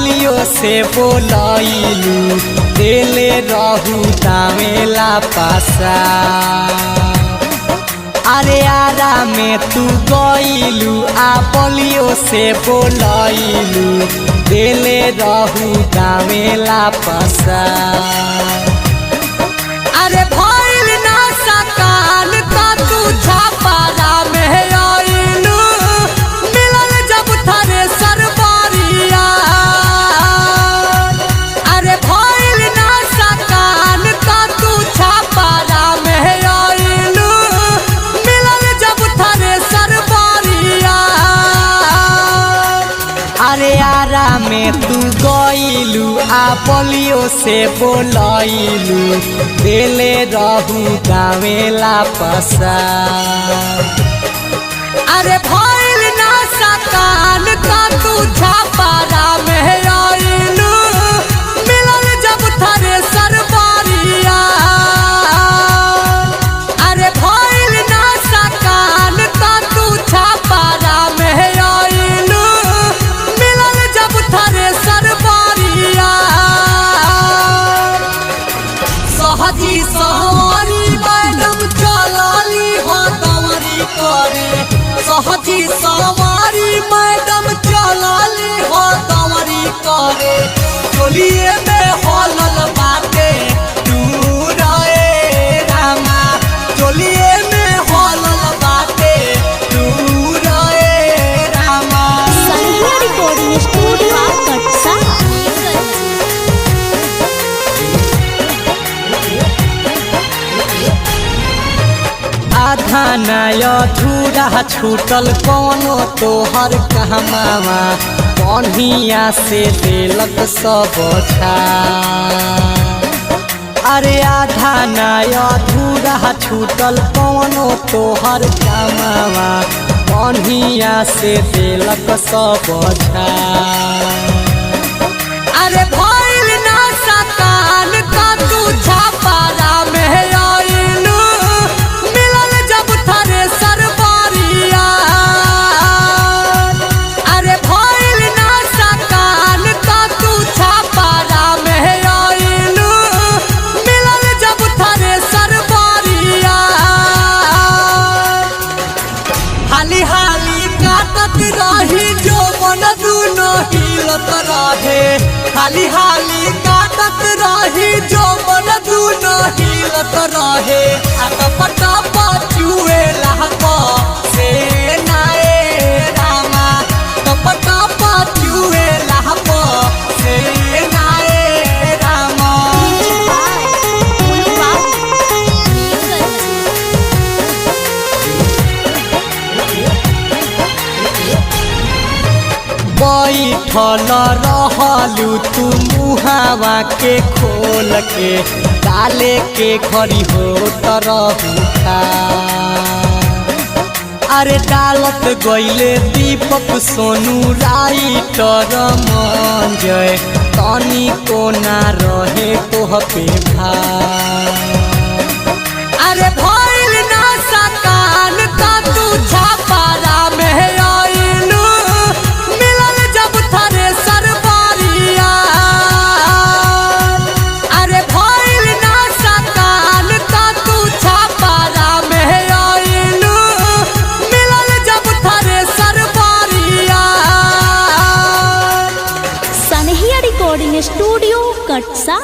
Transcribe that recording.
Polio से बोलैलू देले रहू दामेला पासा। अरे आरा में तू गईलू आ पोलियो से बोलैलू देले रहू दामेला पासा। अरे भइल ना सकान का तू छापारा में आइलू मिलल जब थारे सरबारिया। अरे भइल ना सकान का तू छापारा में आइलू मिलल जब थारे सरबारिया। अरे आरा में तू गईलू आ पोलियो से बोलैलू देले रहू दामेला पासा। अरे भइल ना सकान का तू छापारा में आइलू मिलल जब थारे सरबारिया। अरे भइल ना सकान का तू छापारा में आइलू मिलल जब थारे सरबारिया। सहजी सवारी मैडम चलाली हो दौरी करे। सहजी सवारी मैडम चलाली हो दौरी करे। चोलिए में हलल बाटे दूर ए रामा। चोलिए में हलल बाटे दूर ए रामा। सनिया रिकॉर्डिंग स्टूडियो कटसा। आधा नय अधूरा छूटल कौनो तोहर कहमावा कन्हिया से देलक सब छा। अरे आधा नय अधूरा छूटल कौनो तोहर कहमावा कन्हिया से देलक सब छा। अरे भइल ना सकान का तू छापारा में आइलू मिलल जब थारे सरबारिया। अरे भइल ना सकान का तू छापारा में आइलू मिलल जब थारे सरबारिया। हाली हाली काटत रही जो मन दुनो हिलत रहे। हाली हाली काटत रही जो मन दुनो हिलत रहे। पटा पाचुए लहक से नाए रामा। पटा पाचुए लहक से नाए रामा। बैठल रहलू तू मुहावा के खोल के डाले के घड़ी हो तरहू खा। अरे डालत गईले दीपक सोनू राइटर मंजय तनी को ना रहे तोह पे भा। अरे भइल ना सकान का तू छापारा में आइलू मिलल जब थारे सरबारिया। अरे भइल ना सकान का तू छापारा में आइलू मिलल जब थारे सरबारिया। सनिया रिकॉर्डिंग स्टूडियो कटसा।